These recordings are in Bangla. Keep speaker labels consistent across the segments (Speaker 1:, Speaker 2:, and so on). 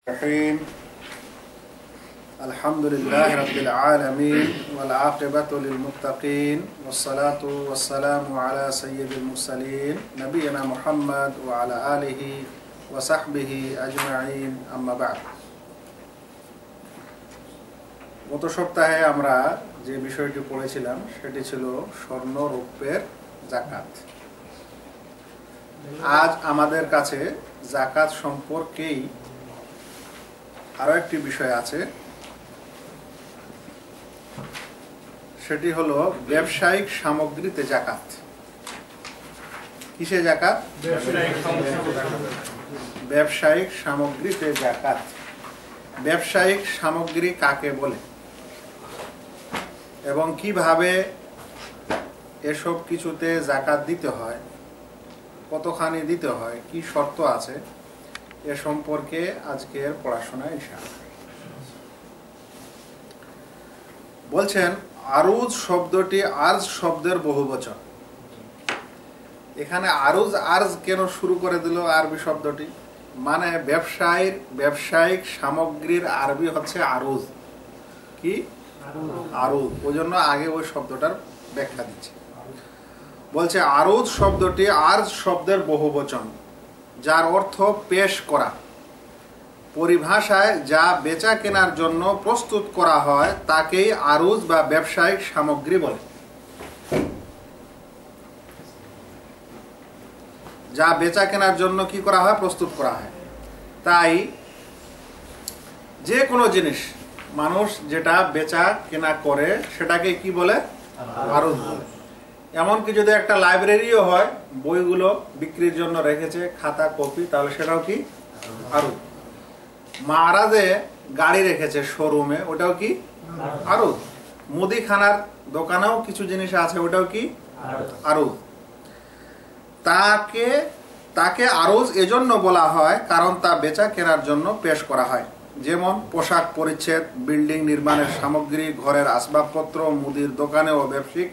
Speaker 1: الرحيم الحمد لله رب العالمين والعاقبة للمتقين والصلاة والسلام على سيد المرسلين نبينا محمد وعلى آله وصحبه أجمعين أما بعد গত সপ্তাহে আমরা যে বিষয়টি পড়েছিলাম সেটি ছিল স্বর্ণ রৌপ্যের যাকাত। আজ আমাদের কাছে যাকাত সম্পর্কেই আরো একটি বিষয় আছে, সেটি হলো ব্যবসায়িক সামগ্রীতে যাকাত। কিসে যাকাত? ব্যবসায়িক সামগ্রীতে যাকাত। ব্যবসায়িক সামগ্রী কাকে বলে এবং কিভাবে এসব কিছুতে যাকাত দিতে হয়, কতখানি দিতে হয়, কি শর্ত আছে, এ সম্পর্কে আজকের পড়াশোনা ইনশাআল্লাহ। বলছেন আরুজ শব্দটি আরজ শব্দের বহুবচন। এখানে আরুজ আরজ কেন শুরু করে দিল আরবি শব্দটি? মানে ব্যবসায়িক সামগ্রীর আরবি হচ্ছে আরুজ। কি আরুজ? ওই জন্য আগে ওই শব্দটার ব্যাখ্যা দিচ্ছে। বলছে আরুজ শব্দটি আরজ শব্দের বহুবচন, যার অর্থ পেশ করা। পরিভাষায় যা বেচা কেনার জন্য প্রস্তুত করা হয় তাকেই আরুজ বা ব্যবসায়িক সামগ্রী বলে। যা বেচা কেনার জন্য কি করা হয়? প্রস্তুত করা হয়। তাই যে কোনো জিনিস মানুষ যেটা বেচা কেনা করে সেটাকে কি বলে? আরুজ বলে। এমনকি যদি একটা লাইব্রেরিও হয়, বইগুলো বিক্রির জন্য রেখেছে, খাতা কপি, তাহলে সেটাও কি আরুজ। মারাজে গাড়ি রেখেছে শোরুমে, ওটাও কি আরুজ। মুদিখানার দোকানেও কিছু জিনিস আছে, ওটাও কি আরুজ। তাকে আরুজ এজন্য বলা হয় কারণ তা বেচা কেনার জন্য পেশ করা হয়। যেমন পোশাক পরিচ্ছদ, বিল্ডিং নির্মাণের সামগ্রী, ঘরের আসবাবপত্র, মুদির দোকানে ও ব্যবসায়িক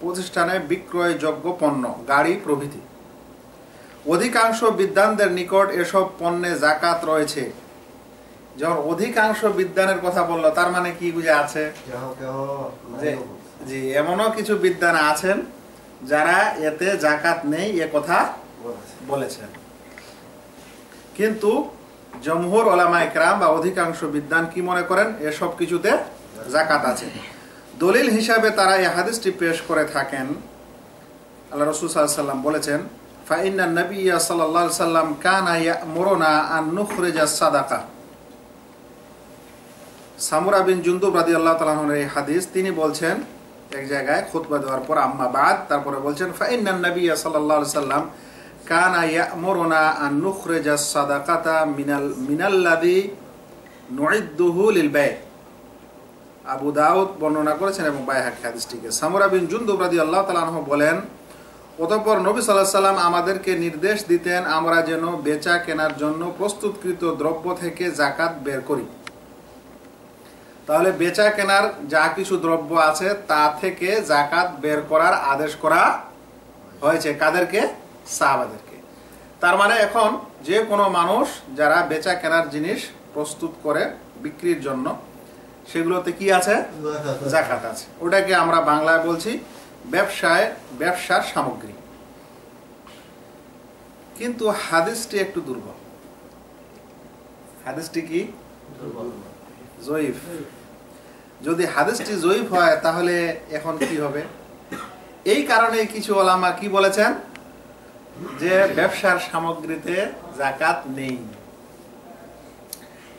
Speaker 1: প্রতিষ্ঠানে বিক্রয়যোগ্য পণ্য, গাড়ি প্রভৃতি। অধিকাংশ বিদ্বানদের নিকট এসব পণ্যে যাকাত রয়েছে। যখন অধিকাংশ বিদ্বানের কথা বললো, তার মানে কি বুঝে আছে যে এমনও কিছু বিদ্বান আছেন যারা এতে যাকাত নেই এ কথা বলেছেন। কিন্তু জমহুর উলামায়ে কেরাম বা অধিকাংশ বিদ্বান কি মনে করেন? এসব কিছুতে যাকাত আছে। দলিল হিসাবে তারা এই হাদিসটি পেশ করে থাকেন। আল্লাহ রাসূল সাল্লাল্লাহু আলাইহি ওয়াসাল্লাম বলেছেন, ফাইন্নান নাবিয়্যা সাল্লাল্লাহু আলাইহি ওয়াসাল্লাম কানা ইয়া'মুরুনা আন নুখরিজাস সাদাকা। সামুরা বিন জুনদুব রাদিয়াল্লাহু তাআলা আনহুর এই হাদিস, তিনি বলছেন এক জায়গায় খুতবা দেওয়ার পর, আম্মা বাদ, তারপরে বলছেন ফাইন্নান নাবিয়্যা সাল্লাল্লাহু আলাইহি ওয়াসাল্লাম কানা ইয়া'মুরুনা আন নুখরিজাস সাদাকাতা মিনাল্লাযী নু'ইদ্দুহু লিল বাই'। আবু দাউদ বর্ণনা করেছেন এবং বাইহাকী হাদিসটিকে। সামুরা বিন জুনদুব রাদিয়াল্লাহু তাআলা আনহু বলেন, অতঃপর নবী সাল্লাল্লাহু আলাইহি ওয়াসাল্লাম আমাদেরকে নির্দেশ দিতেন আমরা যেন বেচা কেনার জন্য প্রস্তুতকৃত দ্রব্য থেকে যাকাত বের করি। তাহলে বেচা কেনার যা কিছু দ্রব্য আছে তা থেকে যাকাত বের করার আদেশ করা হয়েছে। কাদেরকে? সাহাবাদেরকে। তার মানে এখন যে কোনো মানুষ যারা বেচা কেনার জিনিস প্রস্তুত করে বিক্রির জন্য, সেগুলোতে কি আছে? যাকাত আছে। ওটাকে আমরা বাংলায় বলছি ব্যবসার সামগ্রী। কিন্তু হাদিসটি একটু দুর্বল। হাদিসটি কি? জয়ীফ। যদি হাদিসটি জয়ীফ হয় তাহলে এখন কি হবে? এই কারণে কিছু ওলামা কি বলেছেন যে ব্যবসার সামগ্রীতে যাকাত নেই।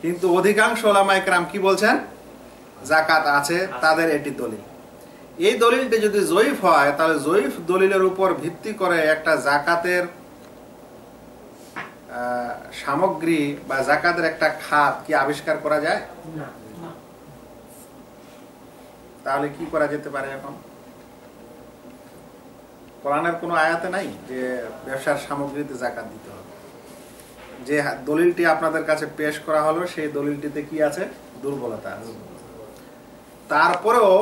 Speaker 1: কিন্তু অধিকাংশ ওলামায়ে কেরাম কি বলছেন? যাকাত আছে। তাদের এটি দলিল। এই দলিলটি যদি জয়ীফ হয় তাহলে জয়ীফ দলিলের উপর ভিত্তি করে একটা যাকাতের সামগ্রী বা যাকাতের একটা খাত কি আবিষ্কার করা যায়? তাহলে কি করা যেতে পারে? এখন কোরআনের কোনো আয়াতে নাই যে ব্যবসার সামগ্রীতে যাকাত দিতে হবে। যে দলিলটি আপনাদের কাছে পেশ করা হলো সেই দলিলটিতে কি আছে? দুর্বলতা আছে। তারপরেও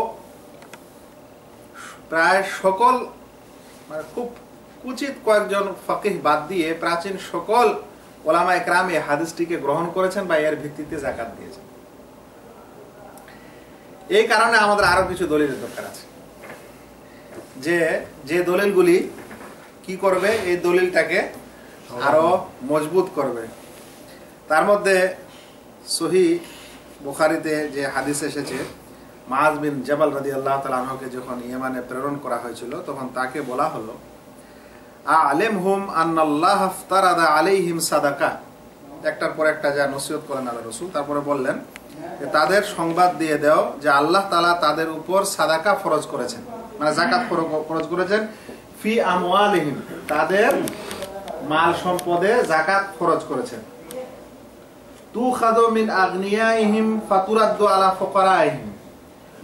Speaker 1: প্রায় সকল, মানে খুব কুচিত কয়েকজন ফকিহ বাদ দিয়ে প্রাচীন সকল ওলামায়ে কেরাম এই হাদিসটিকে গ্রহণ করেছেন বা এর ভিত্তিতে যাকাত দিয়েছেন। এই কারণে আমাদের আরো কিছু দলিলের দরকার আছে, যে দলিলগুলি কি করবে, এই দলিলটাকে আরো মজবুত করবে। তার মধ্যে সহিহ বুখারীতে যে হাদিস এসেছে, মুআয বিন জাবাল রাদিয়াল্লাহু তাআলা আনহুকে যখন ইয়েমানে প্রেরণ করা হয়েছিল তখন তাকে বলা হলো, আ'লিমহুম আন্নাল্লাহ ইফতারাদা আলাইহিম সাদাকা, একটার পর একটা যা নসিহত করেন আল্লাহ রাসূল। তারপরে বললেন যে তাদের সংবাদ দিয়ে দাও যে আল্লাহ তাআলা তাদের উপর সাদাকা ফরজ করেছেন, মানে যাকাত ফরজ করেছেন, ফি আমওয়ালিহিম, তাদের মাল সম্পদে যাকাত ফরজ করেছেন, তুখাযু মিন আগনিয়াইহিম ফাতুরাদ্দু আলা ফুকারাইহিম,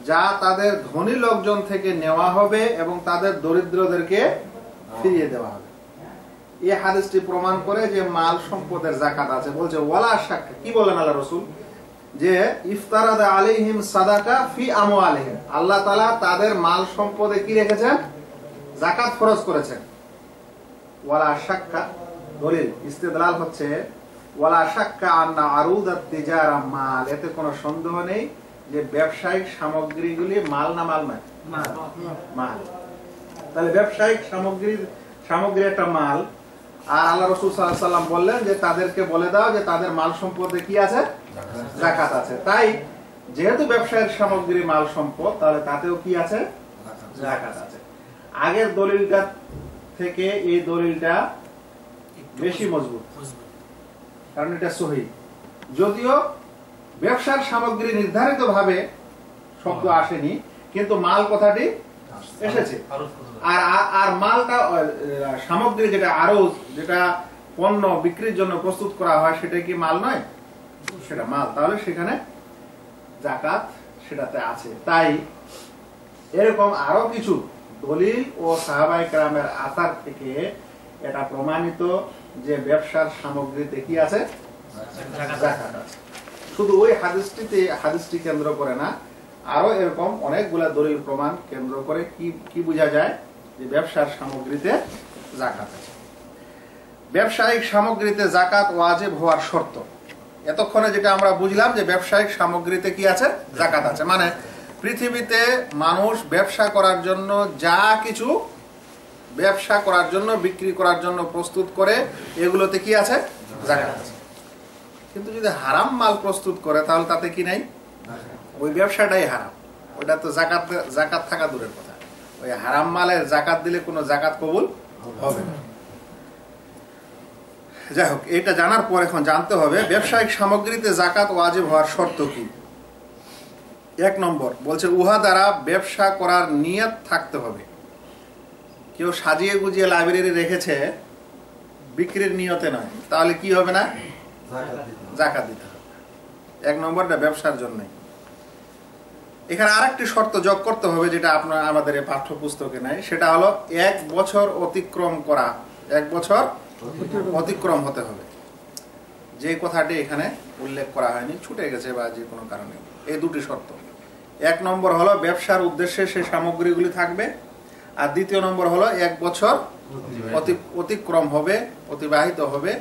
Speaker 1: যা তাদের ধনী লোকজন থেকে নেওয়া হবে এবং তাদের দরিদ্রদেরকে ফিরিয়ে দেওয়া হবে। এই হাদিসটি প্রমাণ করে যে মাল সম্পদের যাকাত আছে। বলছে ওয়ালা শাক, কি বলেন আল্লাহ রাসূল, যে ইফতারাদা আলাইহিম সাদাকা ফি আমওয়ালিহিম, আল্লাহ তাআলা তাদের মাল সম্পদে কি রেখেছেন, যাকাত ফরজ করেছেন। ওয়ালা শাক্কা, দলিল ইস্তেদলাল হচ্ছে ওয়ালা শাক্কা আন্না আরুদাত তিজারা মাল, এতে কোনো সন্দেহ নেই যে ব্যবসায়িক সামগ্রীগুলি মাল না মাল নয়, মাল। তাহলে ব্যবসায়িক সামগ্রী একটা মাল। আর আল্লাহ রাসূল সাল্লাল্লাহু আলাইহি ওয়াসাল্লাম বললেন যে তাদেরকে বলে দাও যে তাদের মাল সম্পদে কি আছে, যাকাত আছে। তাই যেহেতু ব্যবসায়িক সামগ্রী মাল সম্পদ, তাহলে তাতেও কি আছে, যাকাত আছে। আগের দলিলটা থেকে এই দলিলটা বেশি মজবুত, কারণ এটা সহিহ। যদিও ব্যবসার সামগ্রী নির্ধারিত ভাবে শব্দ আসেনি, কিন্তু মাল কথাটি এসেছে। আর মালটা সামগ্রী যেটা আরজ, যেটা পণ্য বিক্রির জন্য প্রস্তুত করা হয়, সেটা কি মাল নয়, সেটা মাল। তাহলে সেখানে যাকাত সেটাতে আছে। তাই এরকম আরো কিছু দলিল ও সাহাবায়ে কেরামের আসার থেকে এটা প্রমাণিত যে ব্যবসার সামগ্রীতে কি আছে, যাকাত আছে। শুধু ওই হাদিসটি কেন্দ্র করে না, আরো এরকম অনেকগুলা দলিল প্রমাণ কেন্দ্র করে কি বোঝা যায় যে ব্যবসার সামগ্রীতে যাকাত আছে। ব্যবসায়িক সামগ্রীতে যাকাত ওয়াজিব হওয়ার শর্ত, এতক্ষণে যেটা আমরা বুঝলাম যে ব্যবসায়িক সামগ্রীতে কি আছে, যাকাত আছে। মানে পৃথিবীতে মানুষ ব্যবসা করার জন্য যা কিছু ব্যবসা করার জন্য, বিক্রি করার জন্য প্রস্তুত করে, এগুলোতে কি আছে, যাকাত আছে। কিন্তু যদি হারাম মাল প্রস্তুত করে তাহলে তাতে কি নাই, ওই ব্যবসাটাই হারাম, ওইটা তো যাকাত থাকা দূরের কথা। ওই হারাম মালের যাকাত দিলে কোনো যাকাত কবুল হবে না। যাই হোক, এটা জানার পর এখন জানতে হবে ব্যবসায়িক সামগ্রীতে যাকাত ওয়াজিব হওয়ার শর্ত কি। 1 নম্বর বলছে উহা দ্বারা ব্যবসা করার নিয়ত থাকতে হবে। কেউ সাজিয়ে গুজিয়ে লাইব্রেরি রেখেছে বিক্রির নিয়তে নয়, তাহলে কি হবে না, যাকাত দিতে হবে। 1 নম্বরটা ব্যবসার জন্য। এখানে আরেকটি শর্ত যোগ করতে হবে, যেটা আমাদের এই পাঠ্যপুস্তকে নাই, সেটা হলো 1 বছর অতিক্রম করা, 1 বছর অতিক্রম হতে হবে। যে কথাটি এখানে উল্লেখ করা হয়নি, ছুটে গেছে বা যে কোনো কারণে, এই দুটি শর্ত। 1 নম্বর হলো ব্যবসার উদ্দেশ্যে সেই সামগ্রীগুলি থাকবে, আর 2 নম্বর হলো 1 বছর অতিক্রম হবে, অতিবাহিত হবে,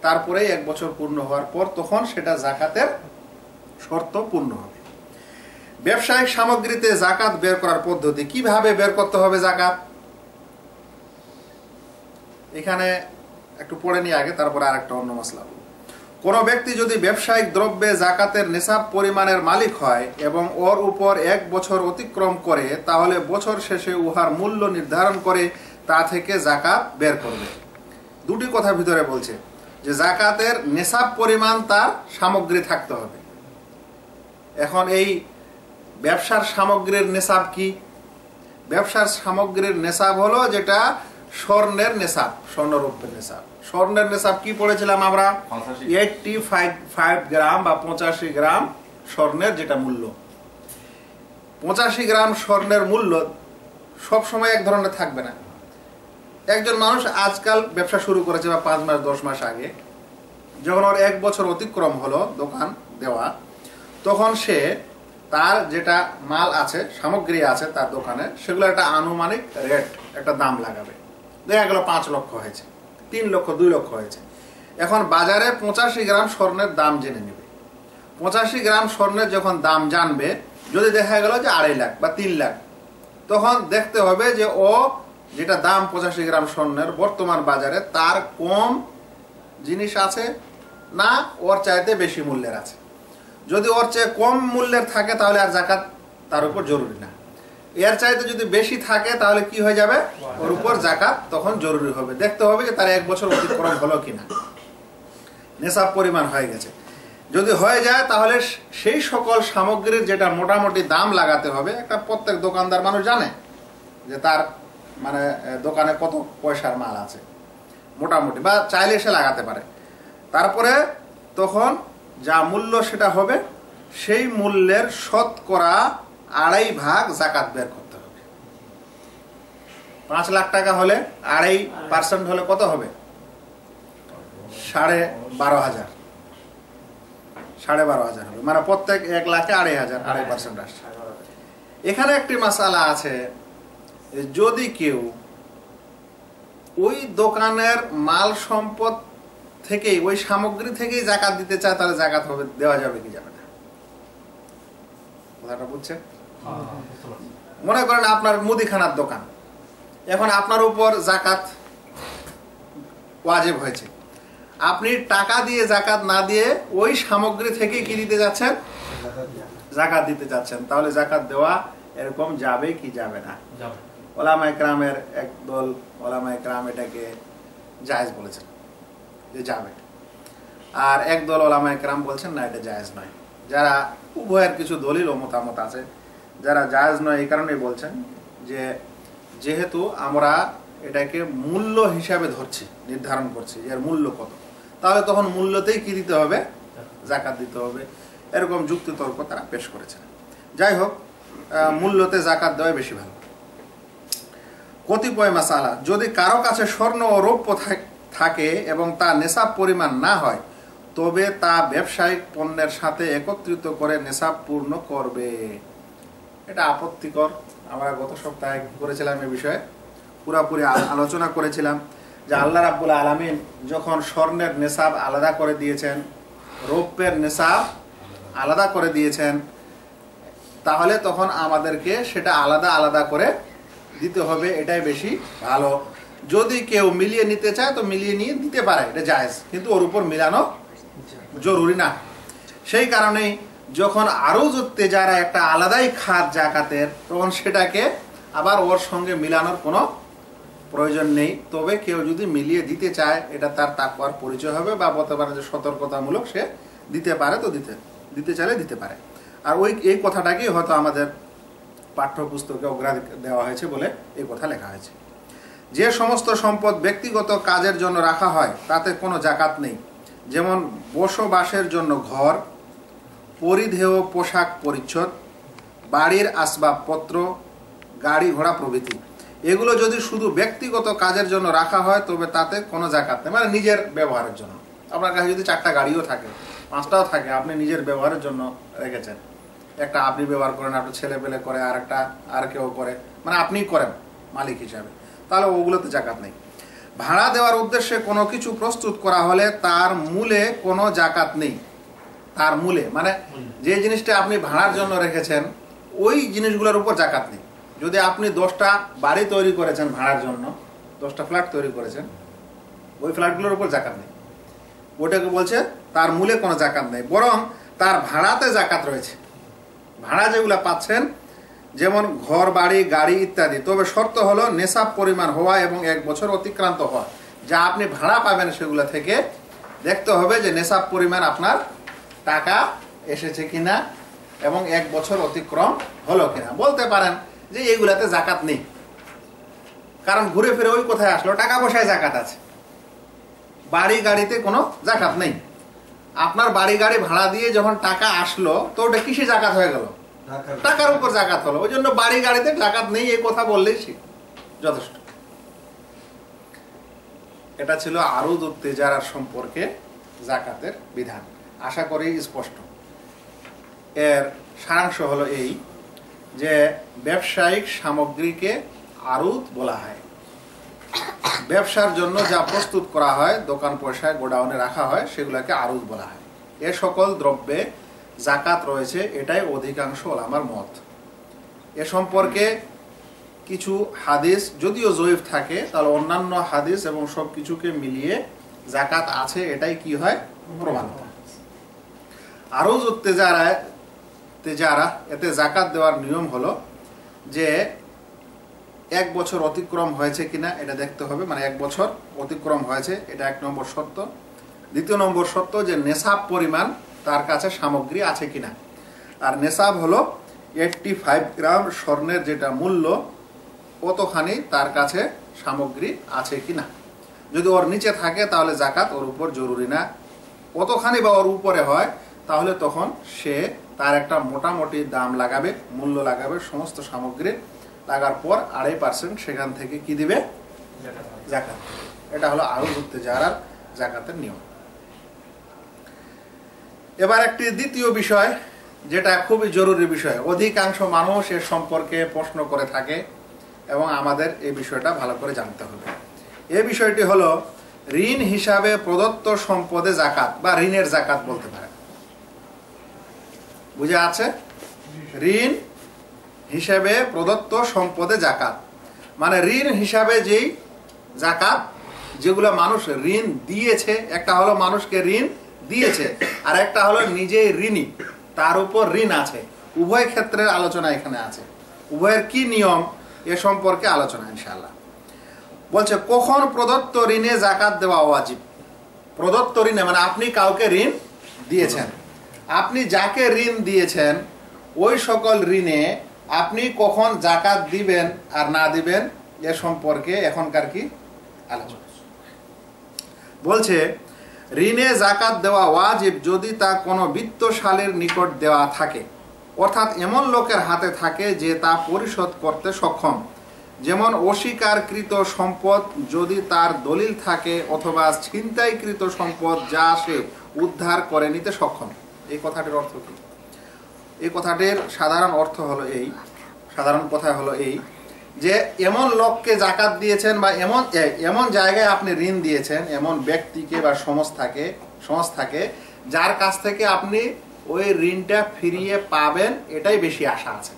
Speaker 1: তারপরে 1 বছর পূর্ণ হওয়ার পর তখন সেটা যাকাতের শর্ত পূর্ণ হবে। ব্যবসায়িক সামগ্রীতে যাকাত বের করার পদ্ধতি, কিভাবে বের করতে হবে যাকাত, এখানে একটু পড়ে নিয়ে আগে, তারপরে আরেকটা অন্য মাসলা। কোন ব্যক্তি যদি ব্যবসায়িক দ্রব্যে যাকাতের নিসাব পরিমাণের মালিক হয় এবং ওর উপর 1 বছর অতিক্রম করে, তাহলে বছর শেষে উহার মূল্য নির্ধারণ করে তা থেকে যাকাত বের করবে। দুটি কথা ভিতরে বলছে যে যাকাতের নিসাব পরিমাণ তার সামগ্রী থাকতে হবে। এখন এই ব্যবসার সামগ্রীর নিসাব কি? ব্যবসার সামগ্রীর নিসাব হলো যেটা স্বর্ণের নিসাব, স্বর্ণরৌপ্যের নিসাব। স্বর্ণের নিসাব কি পড়েছিলাম আমরা, 85 গ্রাম বা 85 গ্রাম স্বর্ণের যেটা মূল্য। 85 গ্রাম স্বর্ণের মূল্য সব সময় এক ধরনের থাকবে না। একজন মানুষ আজকাল ব্যবসা শুরু করেছে বা 5 মাস 10 মাস আগে, যখন ওর 1 বছর অতিক্রম হলো দোকান দেওয়া, তখন সে তার যেটা মাল আছে, সামগ্রী আছে তার দোকানে, সেগুলো একটা আনুমানিক রেট, একটা দাম লাগাবে। দেখা গেল 5 লক্ষ হয়েছে, 3 লক্ষ, 2 লক্ষ হয়েছে। এখন বাজারে 85 গ্রাম স্বর্ণের দাম জেনে নেবে। 85 গ্রাম স্বর্ণের যখন দাম জানবে, যদি দেখা গেল যে 2.5 লাখ বা 3 লাখ, তখন দেখতে হবে যে ও যেটা দাম 85 গ্রাম স্বর্ণের বর্তমান বাজারে তার কম জিনিস আছে না ওর চাইতে বেশি মূল্যের আছে। যদি ওর চেয়ে কম মূল্যের থাকে তাহলে আর যাকাত তার উপর জরুরি না। এর চাইতে যদি বেশি থাকে তাহলে কি হয়ে যাবে, ওর উপর যাকাত তখন জরুরি হবে। দেখতে হবে যে তার 1 বছর অতিক্রম হলো কিনা, নেশাব পরিমাণ হয়ে গেছে। যদি হয়ে যায় তাহলে সেই সকল সামগ্রীর যেটা মোটামুটি দাম লাগাতে হবে, একটা প্রত্যেক দোকানদার মানুষ জানে যে তার মানে দোকানে কত পয়সার মাল আছে মোটামুটি, বা চাইলে সে লাগাতে পারে। তারপরে তখন যা মূল্য সেটা হবে, সেই মূল্যের 2.5% যাকাত বের করতে হবে। 5 লাখ টাকা হলে 2.5% হলে কত হবে, 12,500 12,500 হবে, মানে প্রত্যেক 1 লাখে 2,500 2.5% আসছে। এখানে একটি মাসালা আছে, যদি কেউ ওই দোকানের মাল সম্পদ থেকে, ওই সামগ্রী থেকেই যাকাত দিতে চায়, তাহলে যাকাত হবে, দেওয়া যাবে কি যাবে না? কথাটা বুঝছেন? মনে করেন আপনার মুদিখানার দোকান, এখন আপনার উপর যাকাত ওয়াজিব হয়েছে, আপনি টাকা দিয়ে যাকাত না দিয়ে ওই সামগ্রী থেকে কি দিতে যাচ্ছেন, যাকাত দিতে যাচ্ছেন, তাহলে যাকাত দেওয়া এরকম যাবে কি যাবে না? ওলামায়ে কেরামের একদল ওলামায়ে কেরাম এটাকে জায়েজ বলেছেন যে যাবে, আর একদল ওলামায়ে কেরাম বলছেন না, এটা জায়েজ নয়। যারা উভয়ের কিছু দলিল ও মতামত আছে, যারা জায়েজ নয় এই কারণেই বলছেন যে যেহেতু আমরা এটাকে মূল্য হিসাবে ধরছি, নির্ধারণ করছি এর মূল্য কত, তাহলে তখন মূল্যতেই কি দিতে হবে, যাকাত দিতে হবে। এরকম যুক্তিতর্ক তারা পেশ করেছেন। যাই হোক, মূল্যতে যাকাত দেওয়া বেশি ভালো। কতিপয় মাসালা, যদি কারো কাছে স্বর্ণ ও রৌপ্য থাকে এবং তা নেশাব পরিমাণ না হয়, তবে তা ব্যবসায়িক পণ্যের সাথে একত্রিত করে নেশাব পূর্ণ করবে। এটা আপত্তিকর। আমরা গত সপ্তাহে করেছিলাম এই বিষয়ে, পুরোপুরি আলোচনা করেছিলাম যে আল্লাহ রাব্বুল আলামিন যখন স্বর্ণের নেশাব আলাদা করে দিয়েছেন, রৌপ্যের নেশাব আলাদা করে দিয়েছেন, তাহলে তখন আমাদেরকে সেটা আলাদা আলাদা করে দিতে হবে, এটাই বেশি ভালো। যদি কেউ মিলিয়ে নিতে চায় তো মিলিয়ে নিয়ে দিতে পারে, এটা জায়েজ, কিন্তু ওর উপর মিলানো জরুরি না। সেই কারণেই যখন আরো যুক্তে যারা একটা আলাদাই খাত যাকাতের, তখন সেটাকে আবার ওর সঙ্গে মিলানোর কোনো প্রয়োজন নেই। তবে কেউ যদি মিলিয়ে দিতে চায়, এটা তার তাকওয়ার পরিচয় হবে, বা বলতে পারে যে সতর্কতামূলক সে দিতে পারে, তো দিতে চাইলে দিতে পারে। আর এই কথাটাকেই হয়তো আমাদের পাঠ্যপুস্তকে অগ্রাধিকার দেওয়া হয়েছে বলে এই কথা লেখা হয়েছে। যে সমস্ত সম্পদ ব্যক্তিগত কাজের জন্য রাখা হয় তাতে কোনো যাকাত নেই, যেমন বসবাসের জন্য ঘর, পরিধেয় পোশাক পরিচ্ছদ, বাড়ির আসবাবপত্র, গাড়ি ঘোড়া প্রভৃতি। এগুলো যদি শুধু ব্যক্তিগত কাজের জন্য রাখা হয় তবে তাতে কোনো যাকাত নেই, মানে নিজের ব্যবহারের জন্য। আপনার কাছে যদি 4টা গাড়িও থাকে, 5টাও থাকে, আপনি নিজের ব্যবহারের জন্য রেখেছেন, একটা আপনি ব্যবহার করেন, আপনার ছেলে পেলে করে, আর কেউ করে, মানে আপনিই করেন মালিক হিসাবে, তাহলে ওগুলোতে যাকাত নেই। ভাড়া দেওয়ার উদ্দেশ্যে কোনো কিছু প্রস্তুত করা হলে তার মূলে কোনো যাকাত নেই। তার মূলে মানে যে জিনিসটা আপনি ভাড়ার জন্য রেখেছেন, ওই জিনিসগুলোর উপর যাকাত নেই। যদি আপনি 10টা বাড়ি তৈরি করেছেন ভাড়ার জন্য, 10টা ফ্ল্যাট তৈরি করেছেন, ওই ফ্ল্যাটগুলোর উপর যাকাত নেই। ওটাকে বলছে তার মূলে কোনো যাকাত নেই, বরং তার ভাড়াতে যাকাত রয়েছে। ভাড়া যেগুলো পাচ্ছেন, যেমন ঘর, বাড়ি, গাড়ি ইত্যাদি, তবে শর্ত হলো নেশাব পরিমাণ হওয়া এবং 1 বছর অতিক্রান্ত হওয়া। যা আপনি ভাড়া পাবেন সেগুলো থেকে দেখতে হবে যে নেশাব পরিমাণ আপনার টাকা এসেছে কিনা এবং 1 বছর অতিক্রম হলো কিনা। বলতে পারেন যে এইগুলাতে যাকাত নেই, কারণ ঘুরে ফিরে ওই কোথায় আসলো, টাকা পয়সায় যাকাত আছে, বাড়ি গাড়িতে কোনো যাকাত নেই। আপনার বাড়ি গাড়ি ভাড়া দিয়ে যখন টাকা আসলো, তো ওটা কিসে যাকাত হয়ে গেল, টাকার উপর যাকাত হলো। ওই জন্য বাড়ি গাড়িতে যাকাত নেই এই কথা বললেই যথেষ্ট। এটা ছিল আরুদ ও তেজারা সম্পর্কে যাকাতের বিধান। আশা করি স্পষ্ট। এর সারাংশ হলো এই যে ব্যবসায়িক সামগ্রীকে আরুদ বলা হয়। ব্যবসার জন্য যা প্রস্তুত করা হয়, দোকান পয়সায় গোডাউনে রাখা হয়, সেগুলোকে আরুজ বলা হয়। এ সকল দ্রব্যে জাকাত রয়েছে, এটাই অধিকাংশ ওলামার মত। এ সম্পর্কে কিছু হাদিস যদিও জয়ীফ থাকে, তাহলে অন্যান্য হাদিস এবং সব কিছুকে মিলিয়ে জাকাত আছে, এটাই কি হয় প্রমাণ হয়। আরুজ তেজারা, এতে জাকাত দেওয়ার নিয়ম হলো যে 1 বছর অতিক্রম হয়েছে কিনা এটা দেখতে হবে, মানে 1 বছর অতিক্রম হয়েছে, এটা 1 নম্বর শর্ত। 2 নম্বর শর্ত যে নেশাব পরিমাণ তার কাছে সামগ্রী আছে কিনা। আর নেশাব হলো 85 গ্রাম স্বর্ণের যেটা মূল্য, কতখানি তার কাছে সামগ্রী আছে কিনা। যদি ওর নিচে থাকে তাহলে জাকাত ওর উপর জরুরি না। কতখানি বা ওর উপরে হয় তাহলে তখন সে তার একটা মোটামুটি দাম লাগাবে, মূল্য লাগাবে সমস্ত সামগ্রী, লাগার পর 2.5% সেখান থেকে কি দিবে, জাকাত। এটা হলো আরুজ তেজারার জাকাতের নিয়ম। এবার একটি দ্বিতীয় বিষয়, যেটা খুবই জরুরি বিষয়, অধিকাংশ মানুষ এর সম্পর্কে প্রশ্ন করে থাকে এবং আমাদের এই বিষয়টা ভালো করে জানতে হবে। এই বিষয়টি হলো ঋণ হিসাবে প্রদত্ত সম্পদে জাকাত বা ঋণের জাকাত বলতে পারে। বুঝে আছে? ঋণ হিসাবে প্রদত্ত সম্পদে জাকাত মানে ঋণ হিসাবে যেই জাকাত যেগুলো মানুষ ঋণ দিয়েছে, একটা হলো মানুষকে ঋণ দিয়েছে আর একটা হলো নিজেই ঋণী, তার উপর ঋণ আছে। উভয় ক্ষেত্রের আলোচনা এখানে আছে। উভয়ের কি নিয়ম এ সম্পর্কে আলোচনা ইনশাআল্লাহ। বলছে কখন প্রদত্ত ঋণে জাকাত দেওয়া ওয়াজিব। প্রদত্ত ঋণে মানে আপনি কাউকে ঋণ দিয়েছেন, আপনি যাকে ঋণ দিয়েছেন ওই সকল ঋণে আপনি কখন জাকাত দিবেন আর না দিবেন এ সম্পর্কে এখনকার কি আলোচনা। বলছে ঋণে জাকাত দেওয়া ওয়াজিব যদি তা কোনো বিত্তশালীর নিকট দেওয়া থাকে, অর্থাৎ এমন লোকের হাতে থাকে যে তা পরিশোধ করতে সক্ষম। যেমন অস্বীকারকৃত সম্পদ যদি তার দলিল থাকে অথবা ছিনতাইকৃত সম্পদ যা সে উদ্ধার করে নিতে সক্ষম। এই কথাটির অর্থ কি? এই কথাটির সাধারণ অর্থ হলো এই, সাধারণ কথা হলো এই যে এমন লোককে জাকাত দিয়েছেন বা এমন জায়গায় আপনি ঋণ দিয়েছেন, এমন ব্যক্তিকে বা সংস্থাকে যার কাছ থেকে আপনি ওই ঋণটা ফিরিয়ে পাবেন এটাই বেশি আশা আছে।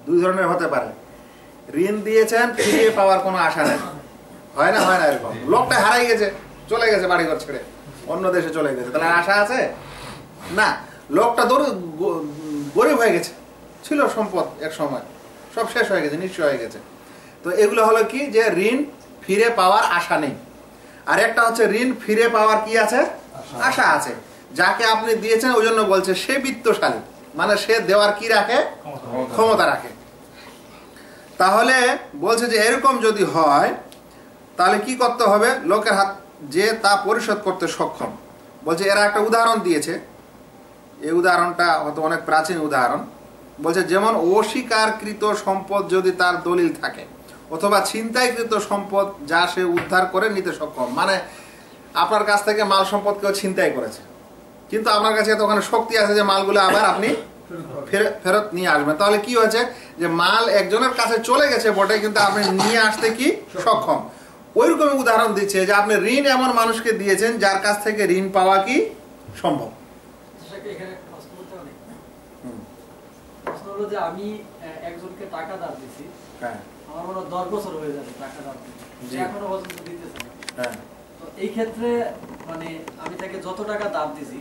Speaker 1: দুই ধরনের হতে পারে, ঋণ দিয়েছেন ফিরিয়ে পাওয়ার কোনো আশা নেই, হয় না এরকম। লোকটা হারাই গেছে, চলে গেছে বাড়িঘর ছেড়ে অন্য দেশে চলে গেছে, তাহলে আশা আছে না। লোকটা গরিব হয়ে গেছে, ছিল সম্পদ এক সময়, সব শেষ হয়ে গেছে, নিঃস্ব হয়ে গেছে। তো এগুলো হলো কি যে ঋণ ফিরে পাওয়ার আশা নেই। আর একটা হচ্ছে ঋণ ফিরে পাওয়ার কি আছে, আশা আছে। যাকে আপনি দিয়েছেন ওই জন্য বলছে সে বিত্তশালী, মানে সে দেওয়ার কি রাখে, ক্ষমতা রাখে। তাহলে বলছে যে এরকম যদি হয় তাহলে কি করতে হবে, লোকের হাত যে তা পরিশোধ করতে সক্ষম। বলছে এরা একটা উদাহরণ দিয়েছে, এই উদাহরণটা হয়তো অনেক প্রাচীন উদাহরণ। বলছে যেমন অস্বীকারকৃত সম্পদ যদি তার দলিল থাকে অথবা ছিনতাইকৃত সম্পদ যা সে উদ্ধার করে নিতে সক্ষম। মানে আপনার কাছ থেকে মাল সম্পদ কেউ ছিনতাই করেছে, কিন্তু আপনার কাছে তো ওখানে শক্তি আছে যে মালগুলো আবার আপনি ফেরত নিয়ে আসবেন। তাহলে কি হয়েছে যে মাল একজনের কাছে চলে গেছে বটে, কিন্তু আপনি নিয়ে আসতে কি সক্ষম। ওইরকমই উদাহরণ দিচ্ছে যে আপনি ঋণ এমন মানুষকে দিয়েছেন যার কাছ থেকে ঋণ পাওয়া কি সম্ভব।
Speaker 2: যে আমি একজনকে টাকা ধার দিছি, আমার মনে হয় 10 বছর হয়ে যাবে টাকা ধার দিতে, এখনো পর্যন্ত দিতেছে না। তো এই ক্ষেত্রে মানে আমি তাকে যত টাকা ধার দিছি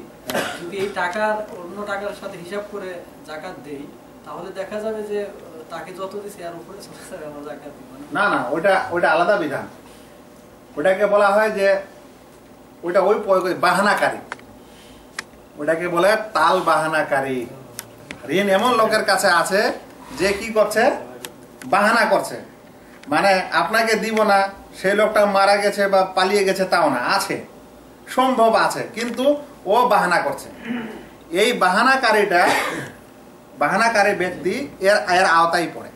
Speaker 2: যদি এই টাকার অন্য টাকার সাথে হিসাব করে জাকাত দেই তাহলে দেখা যাবে যে তাকে যত দিছি আর উপরে চলে যাবে আমার জাকাত।
Speaker 1: না ওটা আলাদা বিধান। ওটাকে বলা হয় যে ওটা ওই বাহানাকারী, ওটাকে বলে তাল বাহানাকারী। ঋণ এমন লোকের কাছে আছে যে কি করছে, বাহানা করছে, মানে আপনাকে দিব না, সেই লোকটা মারা গেছে বা পালিয়ে গেছে তাও না, আছে, সম্ভব আছে, কিন্তু ও বাহানা করছে। এই বাহানাকারী ব্যক্তি এর আওতায় পড়ে,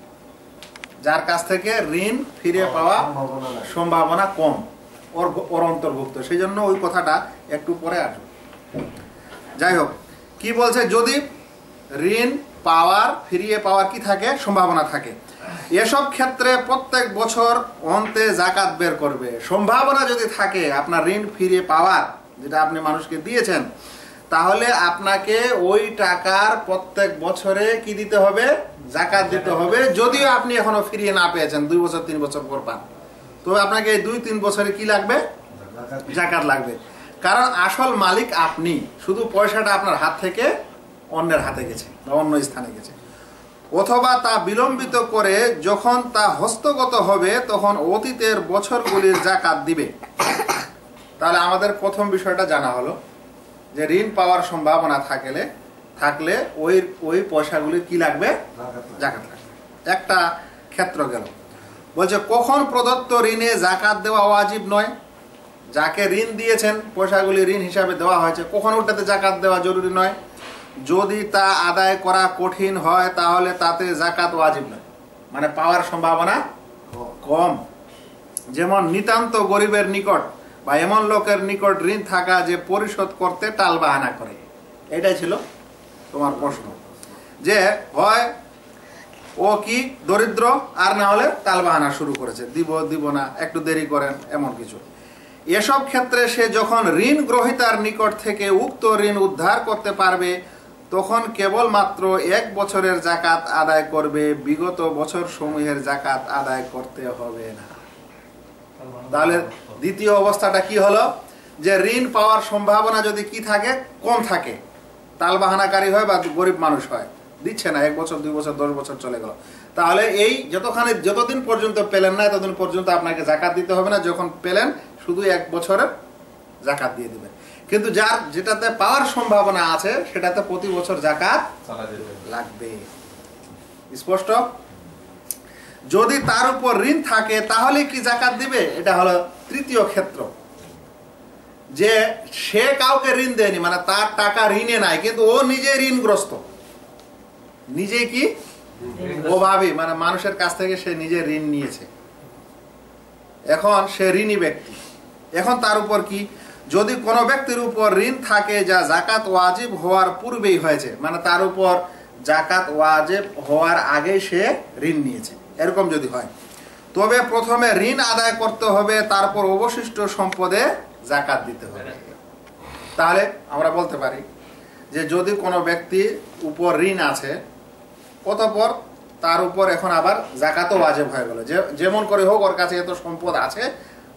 Speaker 1: যার কাছ থেকে ঋণ ফিরে পাওয়া সম্ভাবনা কম, ওর অন্তর্ভুক্ত। সেই জন্য ওই কথাটা একটু পরে আসবে। যাই হোক, কি বলছে, যদি ঋণ ফিরিয়ে পাওয়ার কি থাকে, সম্ভাবনা থাকে। এসব ক্ষেত্রে প্রত্যেক বছর অন্তে জাকাত বের করবে। সম্ভাবনা যদি থাকে আপনার ঋণ ফিরে পাওয়ার, যেটা আপনি মানুষকে দিয়েছেন, তাহলে আপনাকে ওই টাকার প্রত্যেক বছরে কি দিতে হবে? জাকাত দিতে হবে। যদিও আপনি এখনো ফিরিয়ে না পেয়েছেন, 2 বছর 3 বছর পর পান, তবে আপনাকে এই 2-3 বছরে কি লাগবে? জাকাত লাগবে। কারণ আসল মালিক আপনি, শুধু পয়সাটা আপনার হাত থেকে অন্যের হাতে গেছে বা অন্য স্থানে গেছে। অথবা তা বিলম্বিত করে যখন তা হস্তগত হবে তখন অতীতের বছরগুলির জাকাত দিবে। তাহলে আমাদের প্রথম বিষয়টা জানা হলো যে ঋণ পাওয়ার সম্ভাবনা থাকলে ওই পয়সাগুলি কি লাগবে? জাকাত লাগবে। একটা ক্ষেত্র গেল। বলছে কখন প্রদত্ত ঋণে জাকাত দেওয়া ওয়াজিব নয়? যাকে ঋণ দিয়েছেন, পয়সাগুলি ঋণ হিসাবে দেওয়া হয়েছে, কখন ওটাতে জাকাত দেওয়া জরুরি নয়? যদি তা আদায় করা কঠিন হয় তাহলে তাতে জাকাত ওয়াজিব নয়, মানে পাওয়ার সম্ভাবনা কম। যেমন নিতান্ত গরিবের নিকট বা এমন লোকের নিকট ঋণ থাকা যে পরিশোধ করতে টালবাহানা করে। এটাই ছিল তোমার প্রশ্ন, যে হয় ও কি দরিদ্র, আর না হলে টালবাহানা শুরু করেছে, দিব না, একটু দেরি করেন, এমন কিছু। এসব ক্ষেত্রে সে যখন ঋণ গ্রহীতার নিকট থেকে উক্ত ঋণ উদ্ধার করতে পারবে তখন কেবলমাত্র 1 বছরের জাকাত আদায় করবে, বিগত বছর সমূহের জাকাত আদায় করতে হবে না। তাহলে দ্বিতীয় অবস্থাটা কি হলো? যে ঋণ পাওয়ার সম্ভাবনা যদি কি থাকে? কম থাকে, টালবাহানাকারী হয় বা গরিব মানুষ হয়, দিচ্ছে না, 1 বছর 2 বছর 10 বছর চলে গেল, তাহলে এই যতদিন পর্যন্ত পেলেন না ততদিন পর্যন্ত আপনাকে জাকাত দিতে হবে না। যখন পেলেন শুধু 1 বছরের জাকাত দিয়ে দিবেন। কিন্তু যেটাতে পাওয়ার সম্ভাবনা আছে সেটাতে প্রতি বছর জাকাত লাগবে। স্পষ্ট? যদি তার উপর ঋণ থাকে তাহলে কি জাকাত দিবে? এটা হলো তৃতীয় ক্ষেত্র, যে সে কাউকে ঋণ দেয়নি, মানে তার টাকা ঋণে নাই, কিন্তু ও নিজে ঋণগ্রস্ত, নিজে কি অভাবী, মানে মানুষের কাছ থেকে সে নিজে ঋণ নিয়েছে, এখন সে ঋণী ব্যক্তি। এখন তার উপর কি? যদি কোনো ব্যক্তির উপর ঋণ থাকে যা জাকাত ওয়াজিব হওয়ার পূর্বেই হয়েছে, মানে তার উপর জাকাত ওয়াজিব হওয়ার আগে সে ঋণ নিয়েছে, এরকম যদি হয়, তবে প্রথমে ঋণ আদায় করতে হবে, তারপর অবশিষ্ট সম্পদে জাকাত দিতে হবে। তাহলে আমরা বলতে পারি যে যদি কোনো ব্যক্তির উপর ঋণ আছে, অতঃপর তার উপর এখন আবার জাকাতও ওয়াজিব হয়ে গেল, যেমন করে হোক ওর কাছে এত সম্পদ আছে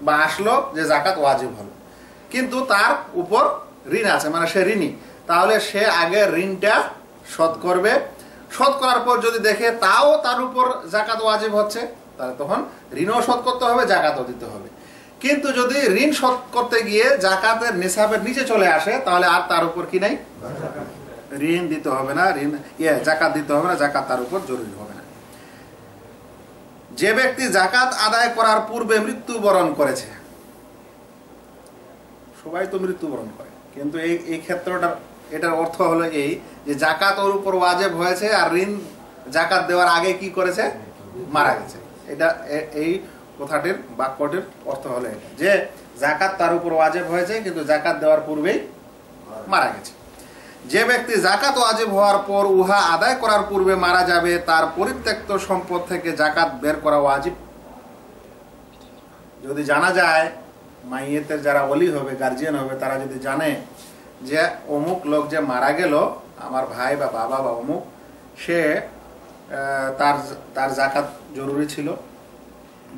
Speaker 1: বা আসলো যে জাকাত ওয়াজিব হলো, কিন্তু তার উপর ঋণ আছে, মানে সে ঋণী, তাহলে সে আগে ঋণটা শোধ করবে। শোধ করার পর যদি দেখে তাও তার উপর জাকাত ওয়াজিব হচ্ছে, তাহলে তখন ঋণও শোধ করতে হবে, জাকাতও দিতে হবে। কিন্তু যদি ঋণ শোধ করতে গিয়ে জাকাতের নিসাবের নিচে চলে আসে, তাহলে আর তার উপর কি নাই? ঋণ দিতে হবে না, জাকাত দিতে হবে না, জাকাত তার উপর জরুরি হবে না। যে ব্যক্তি জাকাত আদায় করার পূর্বে মৃত্যুবরণ করেছে, সবাই তো মৃত্যুবরণ করে, কিন্তু এই ক্ষেত্রটা, এটার অর্থ হলো এই যে জাকাত ওর উপর ওয়াজিব হয়েছে আর ঋণ জাকাত দেওয়ার আগে কি করেছে? মারা গেছে। এটা এই কথাটির বাক্যটির অর্থ হলো এটা, যে জাকাত তার উপর ওয়াজিব হয়েছে কিন্তু জাকাত দেওয়ার পূর্বেই মারা গেছে। যে ব্যক্তি জাকাত ওয়াজিব হওয়ার পর উহা আদায় করার পূর্বে মারা যাবে, তার পরিত্যক্ত সম্পদ থেকে জাকাত বের করা ওয়াজিব। যদি জানা যায়, মাইয়েতের যারা ওলি হবে, গার্জিয়ান হবে, তারা যদি জানে যে অমুক লোক যে মারা গেল, আমার ভাই বা বাবা বা অমুক, সে তার জাকাত জরুরি ছিল,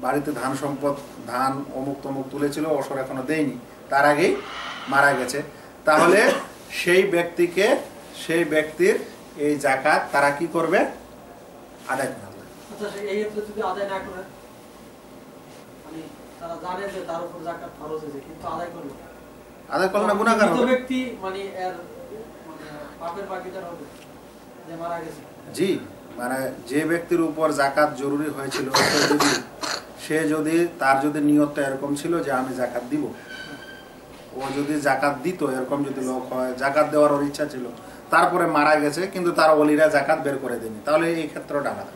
Speaker 1: বাড়িতে ধান অমুক তমুক তুলেছিল, ওসর এখনো দেয়নি, তার আগেই মারা গেছে, তাহলে সেই ব্যক্তির এই জাকাত তারা কি করবে? আদায় করবে। আদায় করলে না গুনাহগার হবে। জি, মানে যে ব্যক্তির উপর জাকাত জরুরি হয়েছিল, তার যদি নিয়তটা এরকম ছিল যে আমি জাকাত দিব, ও যদি জাকাত দিত, এরকম যদি লোক হয়, জাকাত দেওয়ার ওর ইচ্ছা ছিল, তারপরে মারা গেছে কিন্তু তার ওলিরা জাকাত বের করে দেয়নি, তাহলে এই ক্ষেত্রটা আলাদা,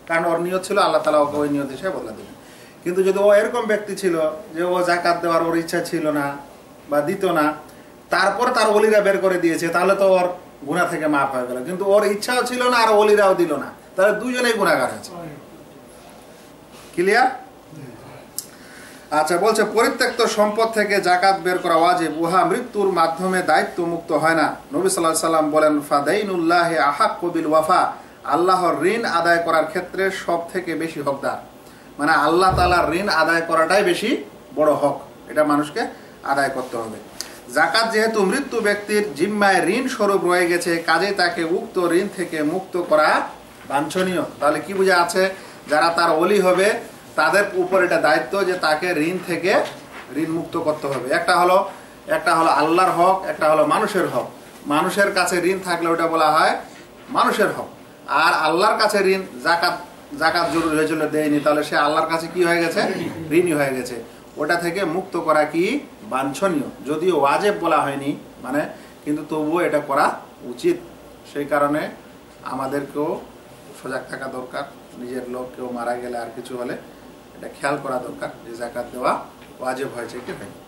Speaker 1: কারণ ওর নিয়ত ছিল আল্লাহ তাআলা ওকে ওই নিয়ত হিসেবে বলে দেবেন। কিন্তু যদি ও এরকম ব্যক্তি ছিল যে ও জাকাত দেওয়ার ওর ইচ্ছা ছিল না বা দিত না, তারপরে তার ওলিরা বের করে দিয়েছে, তাহলে তো ওর গুনাহ থেকে মাফ হয়ে গেল। কিন্তু ওর ইচ্ছাও ছিল না আর ওলিরাও দিল না, তাহলে দুজনেই গুনাহগার হয়েছে। ক্লিয়ার? আচ্ছা, বলছে পরিত্যক্ত সম্পদ থেকে যাকাত বের করা ওয়াজিব, উহা মৃত্যুর মাধ্যমে দায়িত্ব মুক্ত হয় না। নবী সাল্লাল্লাহু আলাইহি সাল্লাম বলেন, ফাদাইনুল্লাহি আহাক্কু বিল ওয়াফা, আল্লাহর ঋণ আদায় করার ক্ষেত্রে সব থেকে বেশি হকদার, মানে আল্লাহ তাআলার ঋণ আদায় করাটাই বেশি বড় হক, এটা মানুষকে আদায় করতে হবে। যাকাত যেহেতু মৃত্যু ব্যক্তির জিম্মায় ঋণ স্বরূপ রয়ে গেছে, কাজে তাকে উক্ত ঋণ থেকে মুক্ত করা বাঞ্ছনীয়। তাহলে কি বোঝা আছে, যারা তার ওলি হবে তাদের উপর এটা দায়িত্ব যে তাকে ঋণ থেকে ঋণ মুক্ত করতে হবে। একটা হলো আল্লাহর হক, একটা হলো মানুষের হক। মানুষের কাছে ঋণ থাকলে ওটা বলা হয় মানুষের হক, আর আল্লাহর কাছে ঋণ, জাকাত জরুরি হয়েছিল দেয়নি, তাহলে সে আল্লাহর কাছে কি হয়ে গেছে, ঋণী হয়ে গেছে। ওটা থেকে মুক্ত করা কি বাঞ্ছনীয়, যদিও ওয়াজিব বলা হয়নি, মানে কিন্তু তবুও এটা করা উচিত। সেই কারণে আমাদেরকেও সজাগ থাকা দরকার, নিজের লোক কেউ মারা গেলে আর কিছু হলে এটা খেয়াল করা দরকার যে যাকাত দেওয়া ওয়াজিব হয়েছে কি হয়নি।